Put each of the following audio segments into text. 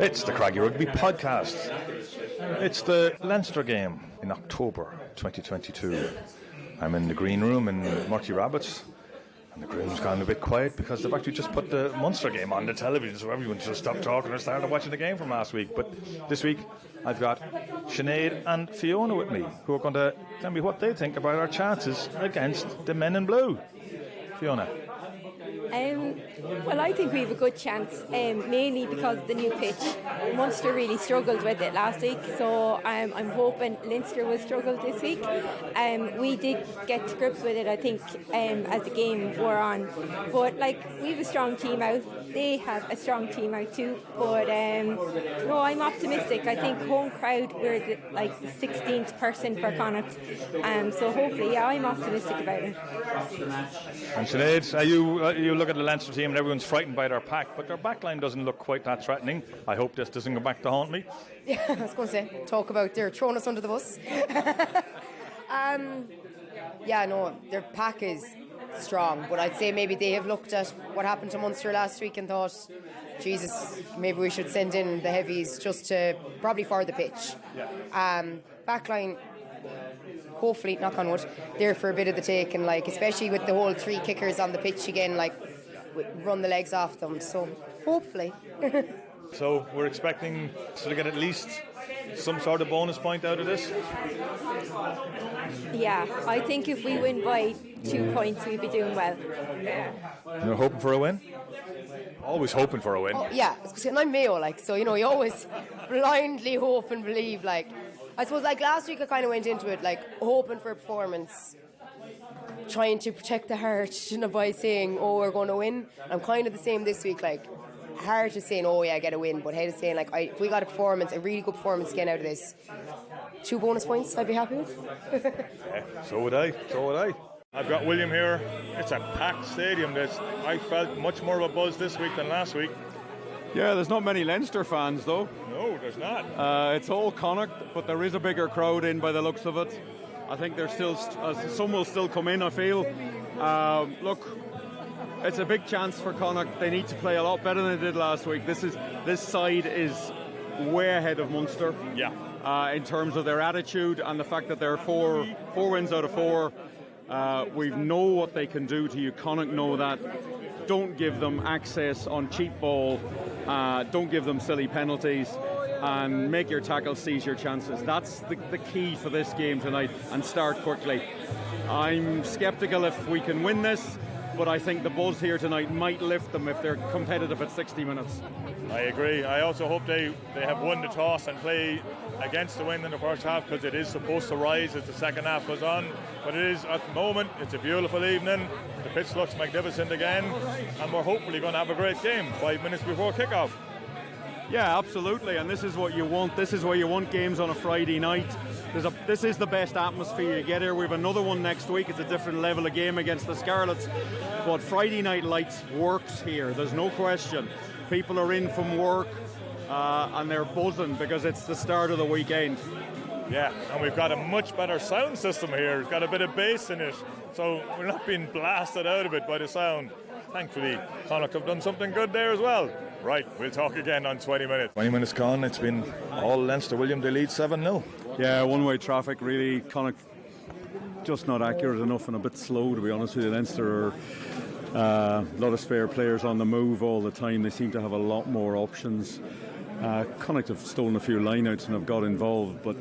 It's the Craggy Rugby podcast. It's the Leinster game in October 2022. I'm in the green room in Murty Rabbits, and the room's gone a bit quiet because they've actually just put the Munster game on the television, so everyone just stopped talking and started watching the game from last week. But this week I've got Sinead and Fiona with me, who are going to tell me what they think about our chances against the men in blue. Fiona. Well, I think we have a good chance, mainly because of the new pitch. Munster really struggled with it last week, so I'm hoping Leinster will struggle this week. We did get to grips with it, I think, as the game wore on. But, we have a strong team out. They have a strong team out too. But, no, I'm optimistic. I think home crowd, we're the 16th person for Connacht. So hopefully, yeah, I'm optimistic about it. And Sinead, you look at the Leinster team and everyone's frightened by their pack, but their backline doesn't look quite that threatening. I hope this doesn't go back to haunt me. Yeah, I was going to say, talk about they're throwing us under the bus. Yeah, no, their pack is strong, but I'd say maybe they have looked at what happened to Munster last week and thought, Jesus, maybe we should send in the heavies just to probably for the pitch. Yeah. Backline, hopefully, knock on wood, there for a bit of the take, and especially with the whole three kickers on the pitch again, run the legs off them. So hopefully. So we're expecting to get at least some sort of bonus point out of this. Yeah, I think if we win by 2 points, we'd be doing well. You're hoping for a win? Always hoping for a win. Oh, yeah, and I'm Mayo, so you always blindly hope and believe. I suppose last week I kind of went into it hoping for a performance, trying to protect the heart by saying, oh, we're going to win. I'm kind of the same this week, heart is saying, oh yeah, get a win, but head is saying, if we got a really good performance again out of this, 2 bonus points I'd be happy with. Yeah, so would I. I've got William here. It's a packed stadium. I felt much more of a buzz this week than last week. Yeah, there's not many Leinster fans though. No, there's not. It's all Connacht, but there is a bigger crowd in by the looks of it. I think there's still some will still come in, I feel. Look, it's a big chance for Connacht. They need to play a lot better than they did last week. This side is way ahead of Munster. Yeah. In terms of their attitude and the fact that they're four wins out of 4. We know what they can do to you. Connacht know that. Don't give them access on cheap ball. Don't give them silly penalties. And make your tackles seize your chances. That's the key for this game tonight, and start quickly. I'm sceptical if we can win this, but I think the buzz here tonight might lift them if they're competitive at 60 minutes. I agree. I also hope they have won the toss and play against the wind in the first half, because it is supposed to rise as the second half goes on. But it is, at the moment, it's a beautiful evening. The pitch looks magnificent again, and we're hopefully going to have a great game 5 minutes before kick-off. Yeah, absolutely, and this is what you want. This is where you want games on a Friday night. This is the best atmosphere you get here. We have another one next week. It's a different level of game against the Scarlets, but Friday Night Lights works here. There's no question. People are in from work and they're buzzing because it's the start of the weekend. Yeah, and we've got a much better sound system here. It's got a bit of bass in it, so we're not being blasted out of it by the sound. Thankfully, Connacht have done something good there as well. Right, we'll talk again on 20 minutes. 20 minutes gone, it's been all Leinster. William, they lead 7-0. Yeah, one-way traffic, really. Connacht just not accurate enough and a bit slow, to be honest with you. Leinster are a lot of spare players on the move all the time. They seem to have a lot more options. Connacht have stolen a few lineouts and have got involved, but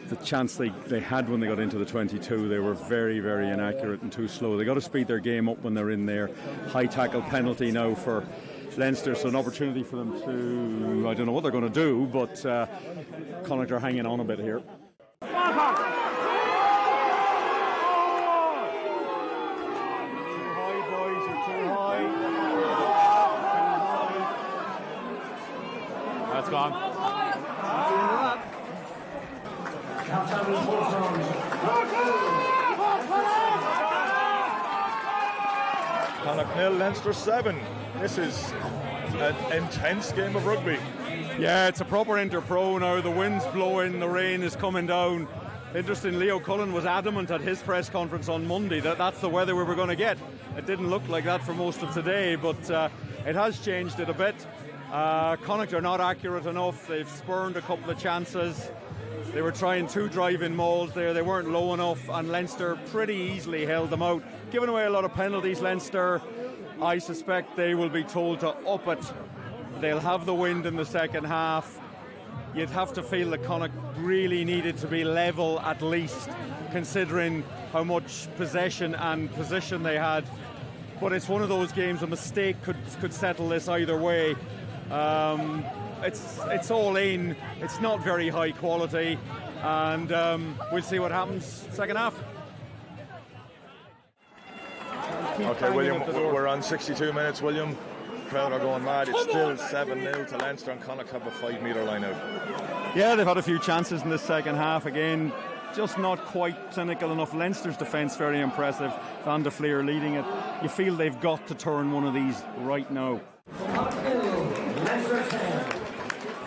the chance they had when they got into the 22, they were very, very inaccurate and too slow. They got to speed their game up when they're in there. High tackle penalty now for Leinster, so an opportunity for them to, I don't know what they're going to do, but Connacht are hanging on a bit here. That's gone. Connacht 0, Leinster 7. This is an intense game of rugby. Yeah, it's a proper interpro now. The wind's blowing, the rain is coming down. Interesting, Leo Cullen was adamant at his press conference on Monday that that's the weather we were going to get. It didn't look like that for most of today, but it has changed it a bit. Connacht are not accurate enough. They've spurned a couple of chances. They were trying 2 drive-in mauls there. They weren't low enough, and Leinster pretty easily held them out. Giving away a lot of penalties, Leinster. I suspect they will be told to up it. They'll have the wind in the second half. You'd have to feel that Connacht really needed to be level at least, considering how much possession and position they had. But it's one of those games, a mistake could settle this either way. It's all in. It's not very high quality, and we'll see what happens second half. Okay, William, we're on 62 minutes, William. Crowd are going mad. It's still 7-0 to Leinster, and Connacht have a 5-metre line out. Yeah, they've had a few chances in the second half. Again, just not quite clinical enough. Leinster's defence very impressive. Van der Flier leading it. You feel they've got to turn one of these right now.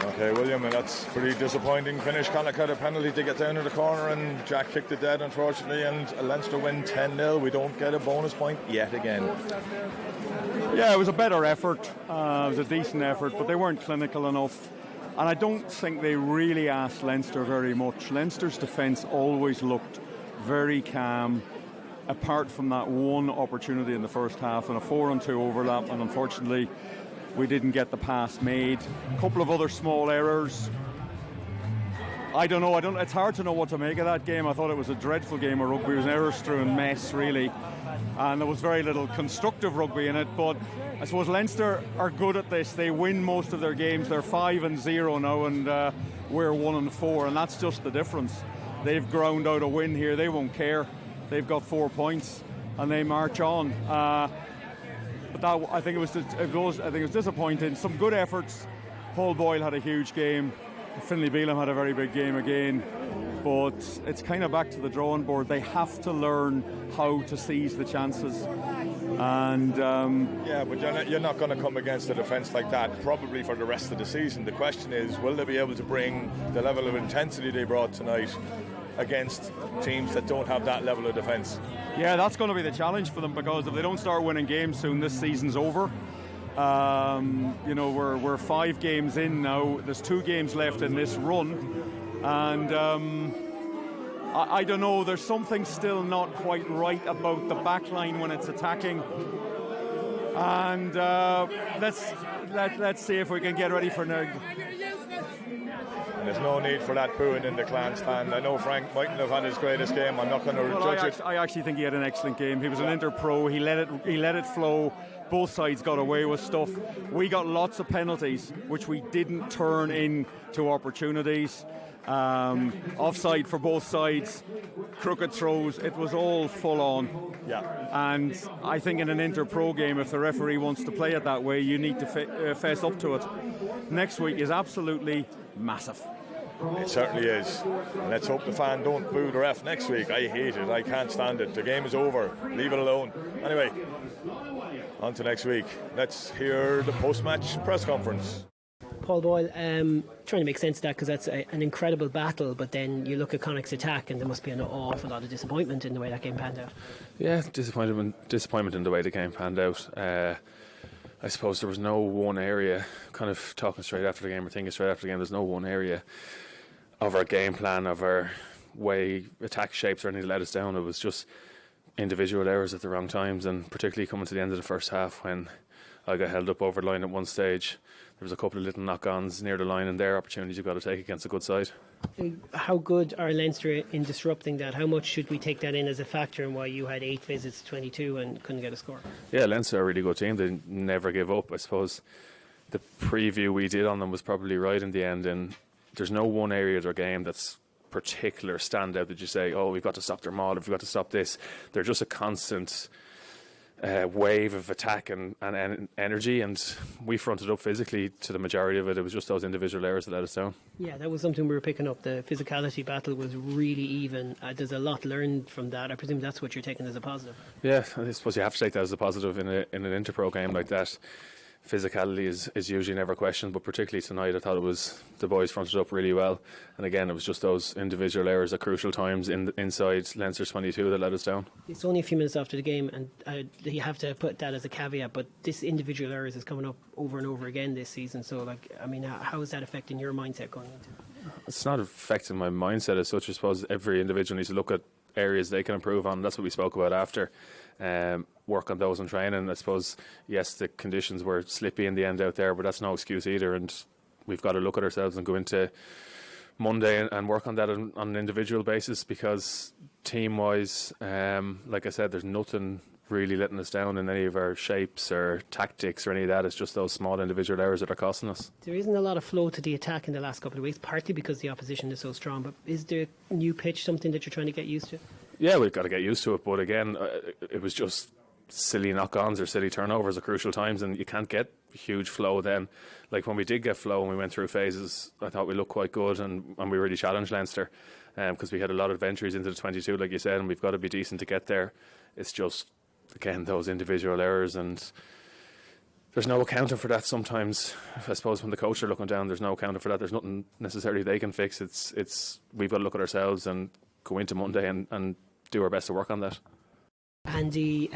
Okay, William, and that's a pretty disappointing finish. Connacht had a penalty to get down in the corner, and Jack kicked it dead, unfortunately, and Leinster win 10-0. We don't get a bonus point yet again. Yeah, it was a better effort. It was a decent effort, but they weren't clinical enough. And I don't think they really asked Leinster very much. Leinster's defence always looked very calm, apart from that one opportunity in the first half and a 4-on-2 overlap, and unfortunately we didn't get the pass made. A couple of other small errors. I don't know. It's hard to know what to make of that game. I thought it was a dreadful game of rugby. It was an error-strewn mess, really. And there was very little constructive rugby in it. But I suppose Leinster are good at this. They win most of their games. They're 5-0 now, and we're 1-4. And that's just the difference. They've ground out a win here. They won't care. They've got 4 points, and they march on. But that, I think it was disappointing. Some good efforts. Paul Boyle had a huge game. Finlay Bealham had a very big game again. But it's kind of back to the drawing board. They have to learn how to seize the chances. And yeah, but you're not going to come against a defence like that probably for the rest of the season. The question is, will they be able to bring the level of intensity they brought tonight against teams that don't have that level of defence? Yeah, that's going to be the challenge for them, because if they don't start winning games soon, this season's over. We're 5 games in now. There's 2 games left in this run, and I don't know. There's something still not quite right about the back line when it's attacking, and let's see if we can get ready for now. There's no need for that booing in the Clan stand. I know Frank mightn't have had his greatest game. I'm not going to judge it. I actually think he had an excellent game. He was an interpro. He let it flow. Both sides got away with stuff. We got lots of penalties, which we didn't turn into opportunities. Offside for both sides, crooked throws. It was all full on. Yeah. And I think in an interpro game, if the referee wants to play it that way, you need to fess up to it. Next week is absolutely massive. It certainly is. And let's hope the fan don't boo the ref next week. I hate it. I can't stand it. The game is over. Leave it alone. Anyway, on to next week. Let's hear the post-match press conference. Paul Boyle, trying to make sense of that, because that's an incredible battle, but then you look at Connacht's attack and there must be an awful lot of disappointment in the way that game panned out. Yeah, disappointment in the way the game panned out. I suppose there was no one area, kind of talking straight after the game or thinking straight after the game, there's no one area of our game plan, of our way attack shapes or anything that let us down. It was just individual errors at the wrong times, and particularly coming to the end of the first half when I got held up over the line at one stage. There was a couple of little knock-ons near the line, and there are opportunities you've got to take against a good side. How good are Leinster in disrupting that? How much should we take that in as a factor in why you had 8 visits, 22 and couldn't get a score? Yeah, Leinster are a really good team. They never give up. I suppose the preview we did on them was probably right in the end, and there's no one area of their game that's particular standout that you say, oh, we've got to stop their maul, we've got to stop this. They're just a constant wave of attack and energy, and we fronted up physically to the majority of it. It was just those individual errors that let us down. Yeah, that was something we were picking up. The physicality battle was really even. There's a lot learned from that. I presume that's what you're taking as a positive. Yeah, I suppose you have to take that as a positive in an interpro game like that. physicality is usually never questioned, but particularly tonight I thought it was the boys fronted up really well, and again it was just those individual errors at crucial times inside Leinster's 22 that let us down. It's only a few minutes after the game, and you have to put that as a caveat, but this individual errors is coming up over and over again this season, so like, I mean, how is that affecting your mindset going into it? It's not affecting my mindset as such. I suppose every individual needs to look at areas they can improve on. That's what we spoke about after. Work on those in training. I suppose, yes, the conditions were slippy in the end out there, but that's no excuse either, and we've got to look at ourselves and go into Monday and work on that on an individual basis, because team-wise, like I said, there's nothing really letting us down in any of our shapes or tactics or any of that. It's just those small individual errors that are costing us. There isn't a lot of flow to the attack in the last couple of weeks, partly because the opposition is so strong, but is the new pitch something that you're trying to get used to? Yeah, we've got to get used to it, but again, it was just silly knock-ons or silly turnovers at crucial times, and you can't get huge flow then. Like when we did get flow and we went through phases, I thought we looked quite good, and we really challenged Leinster, because we had a lot of entries into the 22, like you said, and we've got to be decent to get there. It's just, again, those individual errors, and there's no accounting for that sometimes. I suppose when the coach are looking down, there's no accounting for that. There's nothing necessarily they can fix. It's we've got to look at ourselves and go into Monday and do our best to work on that. Andy,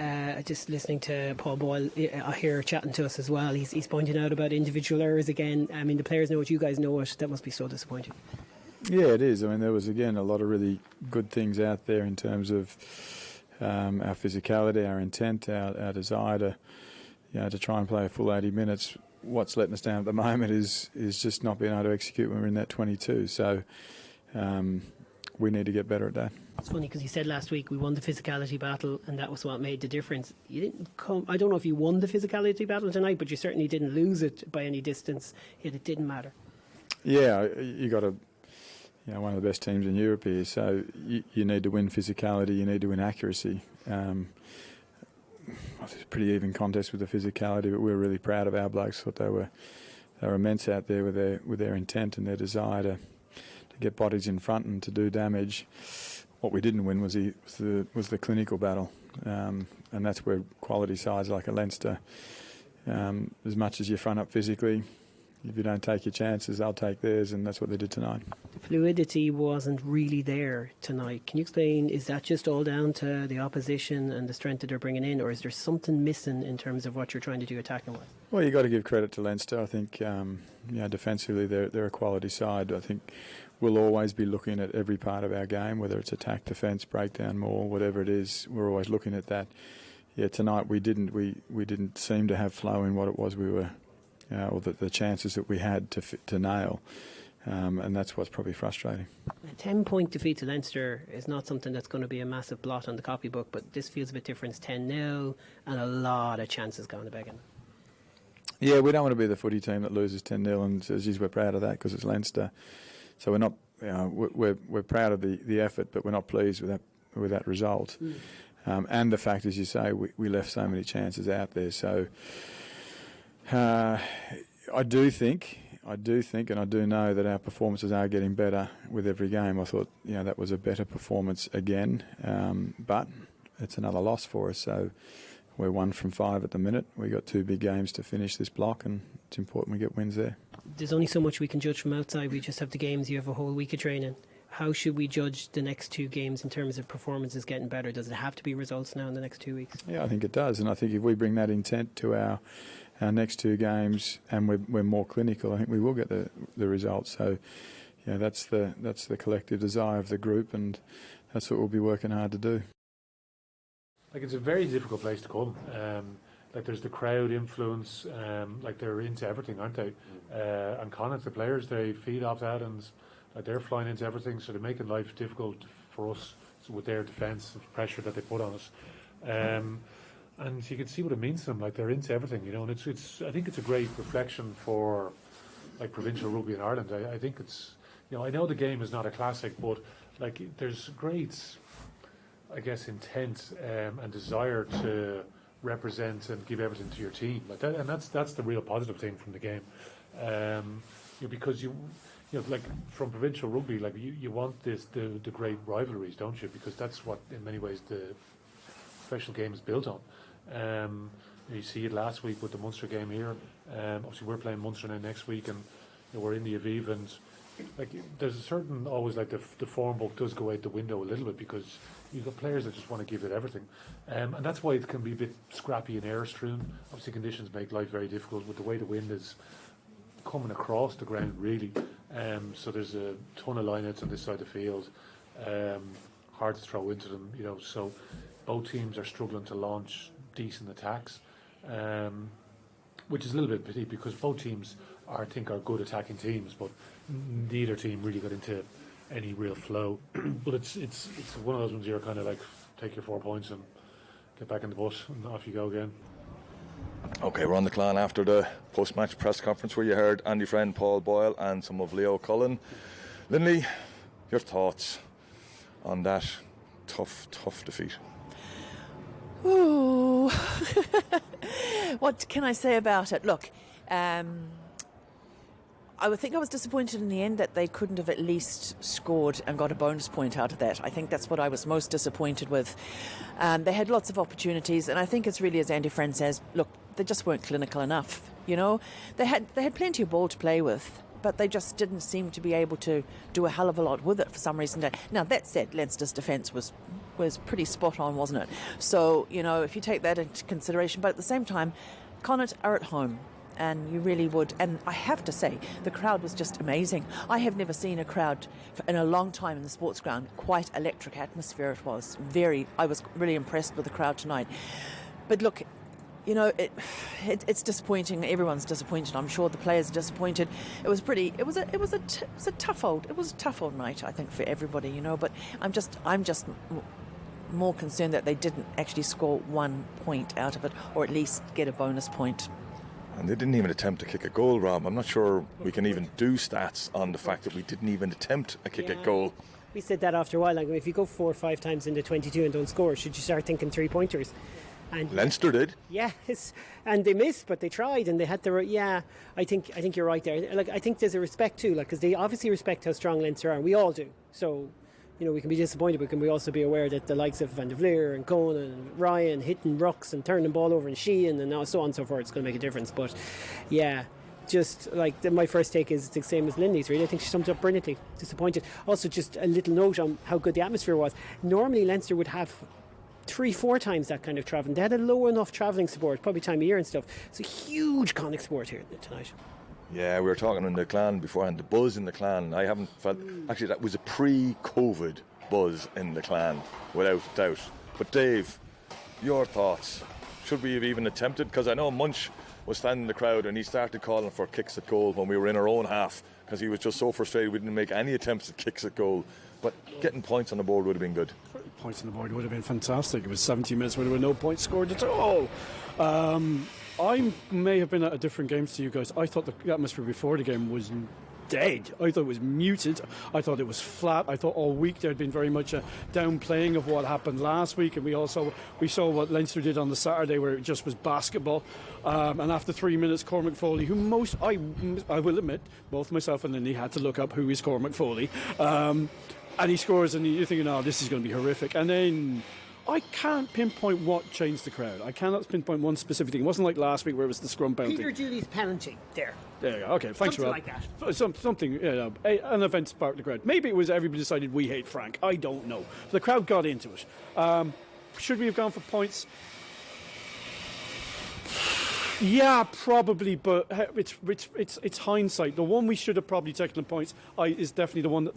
just listening to Paul Boyle here chatting to us as well, he's pointing out about individual errors again. I mean, the players know it, you guys know it. That must be so disappointing. Yeah, it is. I mean, there was, again, a lot of really good things out there in terms of our physicality, our intent, our desire to try and play a full 80 minutes. What's letting us down at the moment is just not being able to execute when we're in that 22. So we need to get better at that. It's funny because you said last week we won the physicality battle and that was what made the difference. You didn't come. I don't know if you won the physicality battle tonight, but you certainly didn't lose it by any distance. Yet it didn't matter. Yeah, you got one of the best teams in Europe here, so you need to win physicality. You need to win accuracy. It's a pretty even contest with the physicality, but we're really proud of our blokes. Thought they were immense out there with their intent and their desire to get bodies in front and to do damage. What we didn't win was the clinical battle, and that's where quality sides like a Leinster, as much as you front up physically, if you don't take your chances, they'll take theirs, and that's what they did tonight. The fluidity wasn't really there tonight. Can you explain, is that just all down to the opposition and the strength that they're bringing in, or is there something missing in terms of what you're trying to do attacking-wise? Well, you've got to give credit to Leinster. I think defensively they're a quality side. I think we'll always be looking at every part of our game, whether it's attack, defence, breakdown, maul, whatever it is. We're always looking at that. Yeah, tonight we didn't seem to have flow in what it was we were, or the chances that we had to nail, and that's what's probably frustrating. A 10-point defeat to Leinster is not something that's going to be a massive blot on the copybook, but this feels a bit different. It's 10-0 and a lot of chances going to Began. Yeah, we don't want to be the footy team that loses 10-0 and says, geez, we're proud of that because it's Leinster. So we're not, we're proud of the effort, but we're not pleased with that result. And the fact, as you say, we left so many chances out there. So I do think, and I do know that our performances are getting better with every game. I thought, that was a better performance again, but it's another loss for us. So we're 1 from 5 at the minute. We've got 2 big games to finish this block, and it's important we get wins there. There's only so much we can judge from outside. We just have the games. You have a whole week of training. How should we judge the next 2 games in terms of performances getting better? Does it have to be results now in the next 2 weeks? Yeah, I think it does. And I think if we bring that intent to our next 2 games and we're more clinical, I think we will get the results. So, that's the collective desire of the group, and that's what we'll be working hard to do. Like, it's a very difficult place to come. Like, there's the crowd influence. Like, they're into everything, aren't they? And Connacht, the players, they feed off that, and they're flying into everything, so they're making life difficult for us with their defensive pressure that they put on us. And you can see what it means to them. Like, they're into everything, and it's. I think it's a great reflection for, like, provincial rugby in Ireland. I think it's, I know the game is not a classic, but like, there's great, I guess, intent and desire to represent and give everything to your team, like that, and that's the real positive thing from the game. Because like, from provincial rugby, like, you want the great rivalries, don't you? Because that's what, in many ways, the professional game is built on. You see it last week with the Munster game here. Obviously, we're playing Munster now next week, and we're in the Aviv, and like there's a certain always like the form book does go out the window a little bit because you've got players that just want to give it everything, and that's why it can be a bit scrappy and air strewn. Obviously, conditions make life very difficult with the way the wind is coming across the ground, really. So there's a ton of lineouts on this side of the field, hard to throw into them, So both teams are struggling to launch decent attacks, which is a little bit pity because both teams are good attacking teams, but neither team really got into any real flow. But it's one of those ones you're kind of like take your 4 points and get back in the bus and off you go again. Okay, we're on the Clan after the post-match press conference where you heard Andy Friend, Paul Boyle and some of Leo Cullen. Lindley, your thoughts on that tough defeat? Ooh. What can I say about it? Look, I would think I was disappointed in the end that they couldn't have at least scored and got a bonus point out of that. I think that's what I was most disappointed with. They had lots of opportunities, and I think it's really, as Andy Friend says, look, they just weren't clinical enough. They had plenty of ball to play with, but they just didn't seem to be able to do a hell of a lot with it for some reason. Now, that said, Leinster's defence was pretty spot on, wasn't it? So, if you take that into consideration, but at the same time, Connacht are at home. And you really would. And I have to say, the crowd was just amazing. I have never seen a crowd in a long time in the sports ground. Quite electric atmosphere it was. I was really impressed with the crowd tonight. But look, it's disappointing. Everyone's disappointed. I'm sure the players are disappointed. It was a tough old night, I think, for everybody. But I'm just more concerned that they didn't actually score 1 point out of it, or at least get a bonus point. And they didn't even attempt to kick a goal, Rob. I'm not sure we can even do stats on the fact that we didn't even attempt a kick at goal. We said that after a while. Like, if you go 4 or 5 times into 22 and don't score, should you start thinking 3-pointers? And Leinster did. Yes, and they missed, but they tried, and they had the. Yeah, I think you're right there. Like, I think there's a respect too, because they obviously respect how strong Leinster are, and we all do. So, we can be disappointed, but can we also be aware that the likes of Van der Flier and Conan and Ryan hitting rucks and turning the ball over and Sheehan and so on and so forth, it's going to make a difference. But yeah, just like my first take is the same as Lindy's, really. I think she summed it up brilliantly. Disappointed. Also, just a little note on how good the atmosphere was. Normally Leinster would have 3-4 times that kind of travelling. They had a low enough travelling support, probably time of year and stuff. It's a huge Connacht support here tonight. Yeah, we were talking in the Clan beforehand, the buzz in the Clan. I haven't felt... Actually, that was a pre-COVID buzz in the Clan, without doubt. But Dave, your thoughts? Should we have even attempted? Because I know Munch was standing in the crowd and he started calling for kicks at goal when we were in our own half, because he was just so frustrated we didn't make any attempts at kicks at goal. But getting points on the board would have been good. Points on the board would have been fantastic. It was 70 minutes where there were no points scored at all. I may have been at a different game to you guys. I thought the atmosphere before the game was dead. I thought it was muted. I thought it was flat. I thought all week there had been very much a downplaying of what happened last week, and we saw what Leinster did on the Saturday, where it just was basketball. And after 3 minutes, Cormac Foley, who I will admit, both myself and Lindy had to look up who is Cormac Foley, and he scores, and you're thinking, oh, this is going to be horrific. And then I can't pinpoint what changed the crowd. I cannot pinpoint one specific thing. It wasn't like last week where it was the scrum penalty. Peter Dooley's penalty. There you go. Okay, thanks, Rob. Something like that. Something, an event sparked the crowd. Maybe it was everybody decided we hate Frank. I don't know. The crowd got into it. Should we have gone for points? Yeah, probably, but it's hindsight. The one we should have probably taken the points is definitely the one that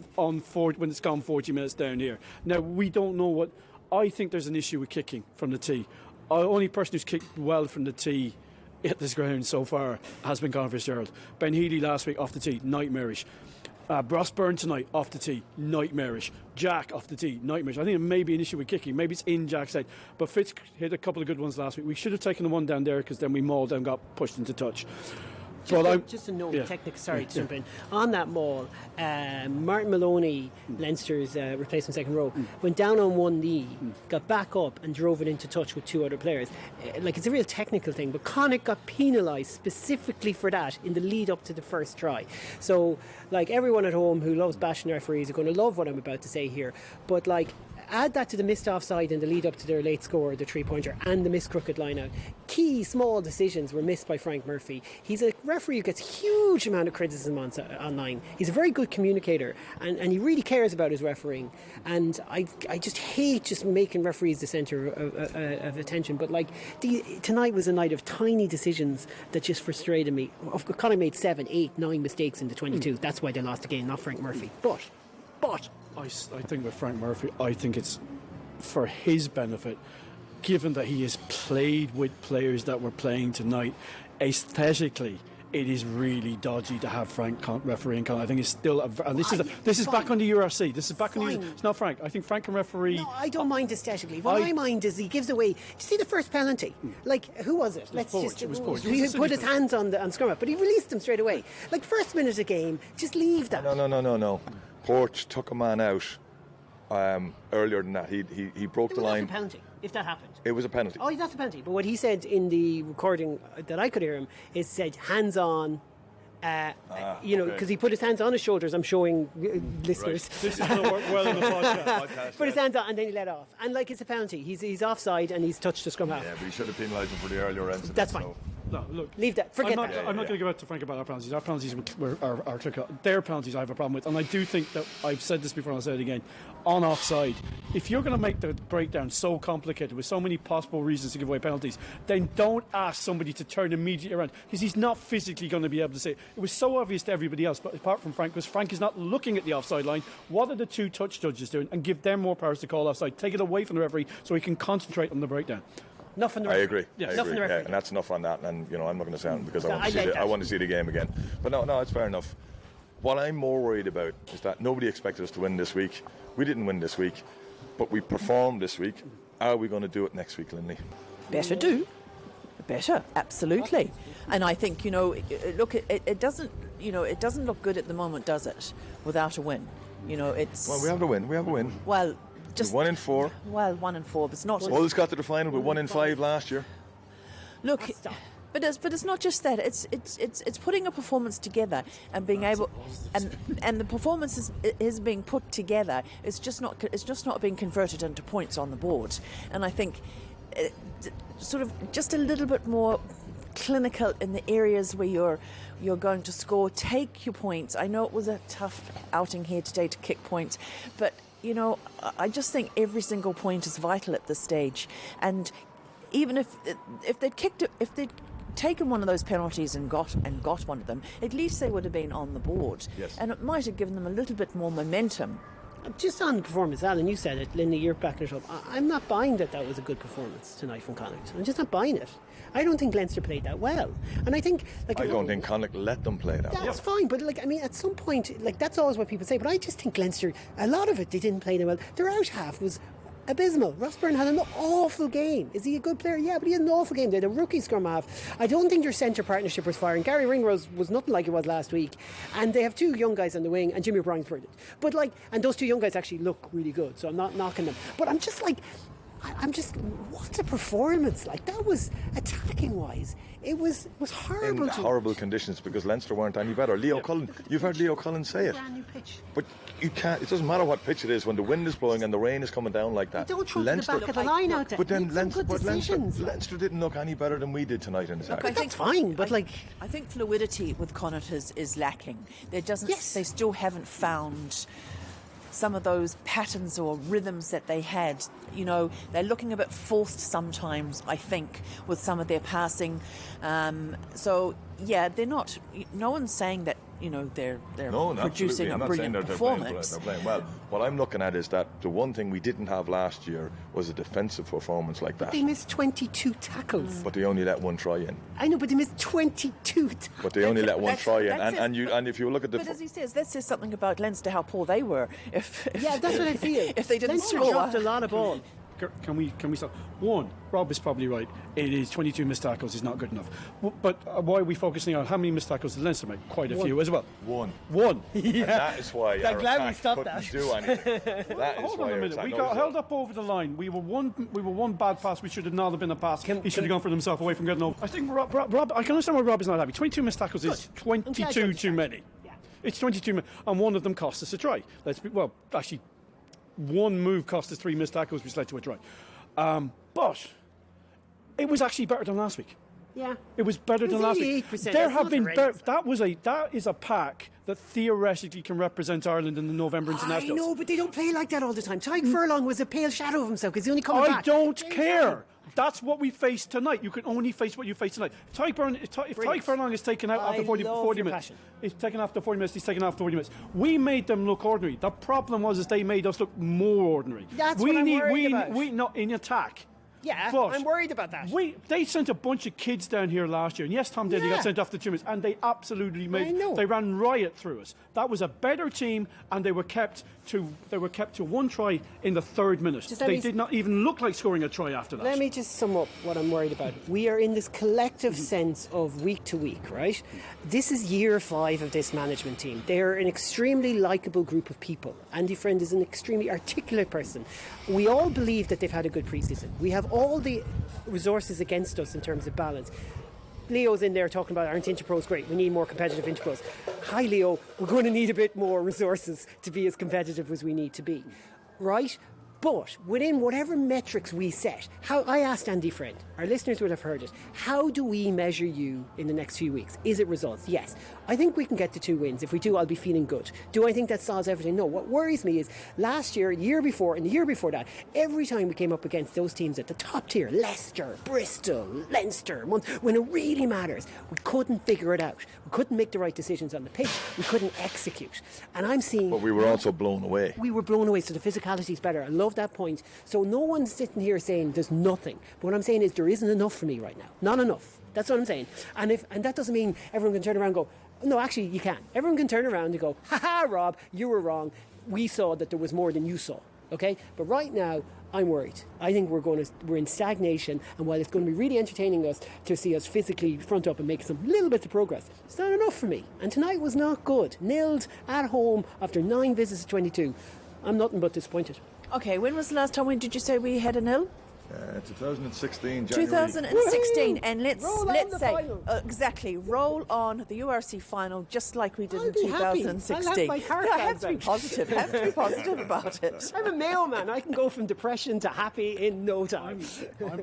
when it's gone 40 minutes down here. Now, we don't know what... I think there's an issue with kicking from the tee. The only person who's kicked well from the tee at this ground so far has been Conor Fitzgerald. Ben Healy last week off the tee, nightmarish. Ross Byrne tonight off the tee, nightmarish. Jack off the tee, nightmarish. I think it may be an issue with kicking. Maybe it's in Jack's head. But Fitz hit a couple of good ones last week. We should have taken the one down there because then we mauled and got pushed into touch. Just a note, technical, sorry to jump in. On that maul, Martin Maloney, Leinster's replacement second row, went down on one knee, got back up and drove it into touch with 2 other players. It's a real technical thing, but Connacht got penalised specifically for that in the lead up to the first try. So, everyone at home who loves bashing referees are going to love what I'm about to say here. But, add that to the missed offside in the lead up to their late score, the 3-pointer, and the missed crooked line out. Key small decisions were missed by Frank Murphy. He's a referee who gets huge amount of criticism online. He's a very good communicator, and he really cares about his refereeing. And I just hate just making referees the centre of attention. But like tonight was a night of tiny decisions that just frustrated me. Connacht made 7, 8, 9 mistakes in the 22. That's why they lost the game, not Frank Murphy. But I think with Frank Murphy, I think it's for his benefit, given that he has played with players that were playing tonight. Aesthetically, it is really dodgy to have Frank refereeing. I think it's still, and this is back on the URC. This is back on the. It's not Frank. I think Frank can referee. No, I don't mind aesthetically. What I mind is he gives away. Did you see the first penalty? Like, who was it? It was Porsche. He put his hands on scrum up, but he released him straight away. Like, first minute of game, just leave that. No. Porch took a man out earlier than that. He broke the line. It was a penalty, if that happened. It was a penalty. Oh, that's a penalty. But what he said in the recording that I could hear him is said hands on. Because he put his hands on his shoulders. I'm showing listeners. Right. This is going to work well in the podcast. Put his hands on and then he let off. And like, it's a penalty. He's offside and he's touched the scrum half. Yeah, but he should have penalised him for the earlier incident. That's fine. So. No, look, leave that. Forget that. I'm not going to go back to Frank about our penalties. Our penalties are critical. Their penalties I have a problem with, and I do think that I've said this before and I'll say it again. On offside, if you're going to make the breakdown so complicated with so many possible reasons to give away penalties, then don't ask somebody to turn immediately around, because he's not physically going to be able to say it. It was so obvious to everybody else, but apart from Frank, because Frank is not looking at the offside line. What are the two touch judges doing? And give them more powers to call offside. Take it away from the referee so he can concentrate on the breakdown. Enough on the referee. I agree. Yes. I agree. Yeah, and that's enough on that. And I'm not going to sound because I want to see the game again. But no, it's fair enough. What I'm more worried about is that nobody expected us to win this week. We didn't win this week, but we performed this week. Are we going to do it next week, Lindley? Better do. Better, absolutely. And I think, look, it doesn't, it doesn't look good at the moment, does it? Without a win, it's. Well, we have a win. Well. Just 1 in 4. Well, 1 in 4, but it's not. Wolves got to the final with 1 in 5 last year. Look, but it's not just that. It's putting a performance together and being able, and the performance is being put together. It's just not being converted into points on the board. And I think, sort of just a little bit more clinical in the areas where you're going to score. Take your points. I know it was a tough outing here today to kick points, but. I just think every single point is vital at this stage. And even if they'd taken one of those penalties and got one of them, at least they would have been on the board. Yes. And it might have given them a little bit more momentum. Just on the performance, Alan, you said it, Lindy, you're backing it up. I'm not buying that was a good performance tonight from Connacht. I'm just not buying it. I don't think Leinster played that well. And I think... I don't think Connacht let them play that well. That's fine, but at some point, that's always what people say, but I just think Leinster, a lot of it, they didn't play that well. Their out half was abysmal. Ross Byrne had an awful game. Is he a good player? Yeah, but he had an awful game. They had a rookie scrum half. I don't think their centre partnership was firing. Gary Ringrose was nothing like it was last week. And they have 2 young guys on the wing, and Jimmy O'Brien's brilliant. But and those 2 young guys actually look really good, so I'm not knocking them. But I'm just what a performance. That was, attacking wise, it was horrible. In horrible conditions, because Leinster weren't any better. Leo Cullen, you've heard Leo Cullen say it. Brand new pitch. But you can't, it doesn't matter what pitch it is, when the wind is blowing and the rain is coming down like that. Don't throw the back of the line out there. But then Leinster didn't look any better than we did tonight in attack. That's fine, but I think fluidity with Connacht is lacking. They still haven't found some of those patterns or rhythms that they had. They're looking a bit forced sometimes, I think, with some of their passing. So, yeah, they're not... No one's saying that, they're producing a brilliant performance. They're playing well. What I'm looking at is that the one thing we didn't have last year was a defensive performance like that. They missed 22 tackles. But they only let 1 try in. I know, but they missed 22 tackles. But they only let 1 try in. And if you look at the... But as he says, that says something about Leinster, how poor they were. Yeah, that's what I feel. If they didn't Leinster score. dropped a lot of ball. Can we stop? One, Rob is probably right. It is 22 missed tackles is not good enough. But why are we focusing on how many missed tackles did Leinster make? Quite a few as well. One. Yeah. And that is why I'm glad we stopped couldn't that. do anything. Hold on a minute. We got held up over the line. We were one bad pass. We should have not have been a pass. He should have gone for himself away from getting over. I think Rob. I can understand why Rob is not happy. 22 missed tackles is 22 too many. It's 22, and one of them cost us a try. one move cost us 3 missed tackles, which led to a try. But it was actually better than last week. Yeah, it was better than last week. There have been that is a pack that theoretically can represent Ireland in the November internationals. I know, but they don't play like that all the time. Tyke Furlong was a pale shadow of himself because he's only coming back. I don't care. That's what we face tonight. You can only face what you face tonight. If Tyke Furlong is taken out after 40 minutes, he's taken after 40 minutes. He's taken after 40 minutes. We made them look ordinary. The problem was they made us look more ordinary. That's what I'm worried about. We not in attack. Yeah, but I'm worried about that. They sent a bunch of kids down here last year, and yes, Tom Daly got sent off the 2 minutes, and they absolutely they ran riot through us. That was a better team, and they were kept to one try in the 3rd minute. They did not even look like scoring a try after that. Let me just sum up what I'm worried about. We are in this collective sense of week to week, right? This is year 5 of this management team. They're an extremely likeable group of people. Andy Friend is an extremely articulate person. We all believe that they've had a good pre-season. We have all the resources against us in terms of balance. Leo's in there talking about aren't interpros great, we need more competitive interpros. Hi Leo, we're going to need a bit more resources to be as competitive as we need to be, right? But within whatever metrics we set, I asked Andy Friend, our listeners will have heard it, how do we measure you in the next few weeks? Is it results? Yes. I think we can get to 2 wins. If we do, I'll be feeling good. Do I think that solves everything? No. What worries me is last year, year before, and the year before that, every time we came up against those teams at the top tier, Leicester, Bristol, Leinster, when it really matters, we couldn't figure it out. We couldn't make the right decisions on the pitch. We couldn't execute. And I'm seeing... But we were also blown away. We were blown away, so the physicality is better. I love that point. So no one's sitting here saying there's nothing. But what I'm saying is there isn't enough for me right now. Not enough. That's what I'm saying. And that doesn't mean everyone can turn around and go, no, actually you can't. Everyone can turn around and go, ha, Rob, you were wrong. We saw that there was more than you saw. Okay? But right now, I'm worried. I think we're in stagnation, and while it's going to be really entertaining us to see us physically front up and make some little bits of progress, it's not enough for me. And tonight was not good. Nilled at home after 9 visits to 22. I'm nothing but disappointed. Okay, when was the last time we had a nil? 2016, January. 2016, and let's say final. Exactly, roll on the URC final just like we did in happy. 2016. I'll have I have to be positive. Have to be positive about it. I'm a mailman. I can go from depression to happy in no time.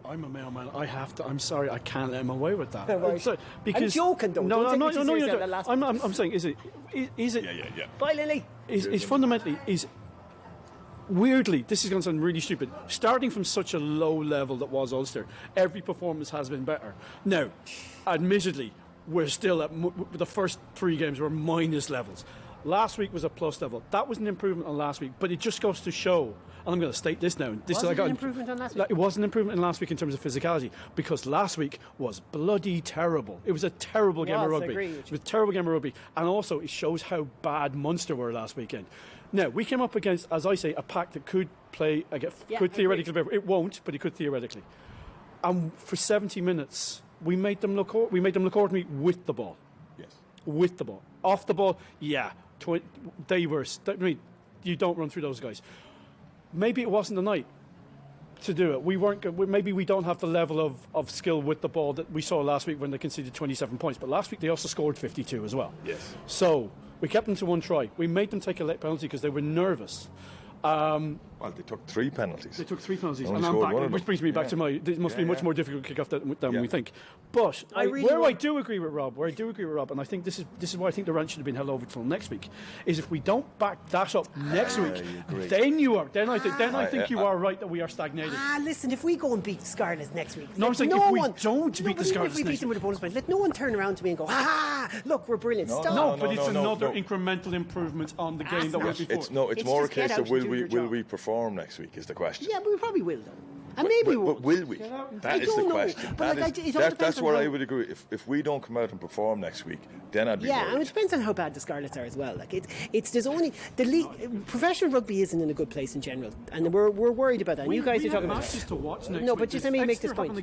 I'm a mailman. I have to. I'm sorry, I can't let him away with that. Right. Because I'm joking, though. No, Don't take me too seriously on the no. last I'm saying, is it? Yeah. Bye, Lily. Is fundamentally is. Weirdly, this is going to sound really stupid. Starting from such a low level that was Ulster, every performance has been better. Now, admittedly, we're still at the first 3 games were minus levels. Last week was a plus level. That was an improvement on last week, but it just goes to show. And I'm going to state this now. Was it an improvement on last week? It was an improvement in last week in terms of physicality, because last week was bloody terrible. It was a terrible game of rugby. It was a terrible game of rugby, and also it shows how bad Munster were last weekend. Now, we came up against, as I say, a pack that could play, could theoretically play. It won't, but it could theoretically. And for 70 minutes, we made them look ordinary with the ball. Yes. With the ball. Off the ball, yeah. They were. I mean, you don't run through those guys. Maybe it wasn't the night to do it. We weren't. Maybe we don't have the level of skill with the ball that we saw last week when they conceded 27 points. But last week they also scored 52 as well. Yes. So we kept them to 1 try. We made them take a late penalty because they were nervous. Well, they took 3 penalties. They took 3 penalties, Only and I'm scored one back, of which them. brings me back to my. It must be much more difficult kick off than we think. But I do agree with Rob, and I think this is why I think the rant should have been held over till next week, is if we don't back that up next week, then I think you are right that we are stagnating. Listen, if we go and beat Scarlets next week, No, I'm saying if we don't beat the Scarlets if we beat next them with a bonus point, let no one turn around to me and go, look, we're brilliant. Stop. No, but it's another incremental improvement on the game that was before. It's more a just get case out of and do your will job. we perform next week is the question. Yeah, but we probably will, though. And maybe we But won't. will we? That is the question. But That's where I would agree. If we don't come out and perform next week, then I'd be and worried. it depends on how bad the Scarlets are as well. Like there's only the league. Professional rugby isn't in a good place in general, and we're worried about that. And you guys are talking about matches to watch next No, week. but just let me make this point.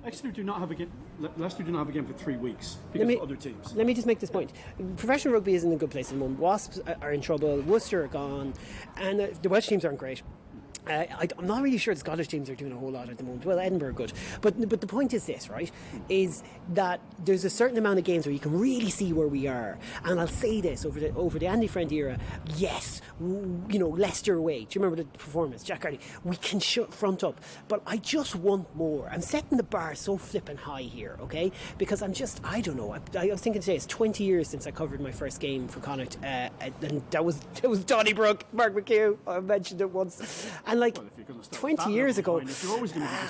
Exeter do not have a game. Leicester do not have a game for 3 weeks because of other teams. Let me just make this point. Professional rugby isn't in a good place at the moment. Wasps are in trouble. Worcester are gone, and the Welsh teams aren't great. I'm not really sure the Scottish teams are doing a whole lot at the moment. Well, Edinburgh are good. But the point is this, right, is that there's a certain amount of games where you can really see where we are. And I'll say this, over the Andy Friend era, yes, Leicester away. Do you remember the performance? Jack Carney, we can front up. But I just want more. I'm setting the bar so flipping high here, okay? Because I don't know. I was thinking today, it's 20 years since I covered my first game for Connacht. And that was Donnybrook, Mark McHugh. I mentioned it once. And 20 years ago,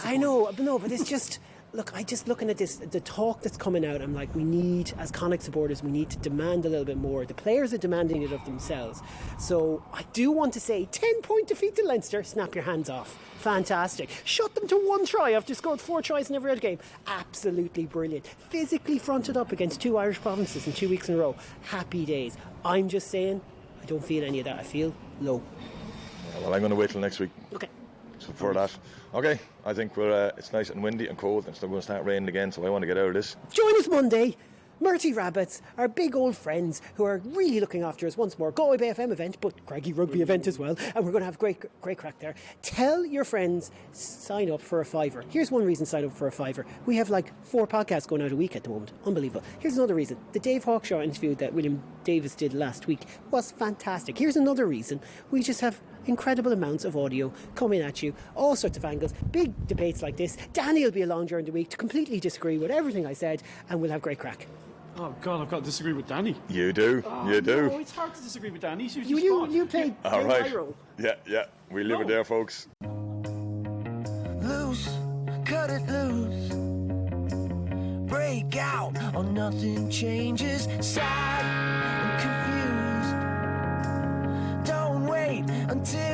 I know, but it's just, look, I just looking at this, the talk that's coming out, I'm like, we need, as Connacht supporters, we need to demand a little bit more. The players are demanding it of themselves. So I do want to say, 10-point defeat to Leinster, snap your hands off. Fantastic. Shut them to 1 try after scored 4 tries in every other game. Absolutely brilliant. Physically fronted up against 2 Irish provinces in 2 weeks in a row. Happy days. I'm just saying, I don't feel any of that. I feel low. Well, I'm going to wait till next week. Okay. So for that. Okay, I think it's nice and windy and cold, and it's going to start raining again, so I want to get out of this. Join us Monday. Murty Rabbits, our big old friends who are really looking after us once more. Galway Bay FM event, but Craggy Rugby event as well. And we're going to have great crack there. Tell your friends, sign up for a $5. Here's one reason, sign up for a $5. We have 4 podcasts going out a week at the moment. Unbelievable. Here's another reason. The Dave Hawkshaw interview that William Davis did last week was fantastic. Here's another reason. We just have incredible amounts of audio coming at you, all sorts of angles, big debates like this. Danny will be along during the week to completely disagree with everything I said, and we'll have great crack. Oh God, I've got to disagree with Danny. You do, you do. No, it's hard to disagree with Danny. You played all right. my role. Yeah, we live it there, folks. Loose, cut it loose. Break out, or nothing changes. Sad and confused. Don't wait until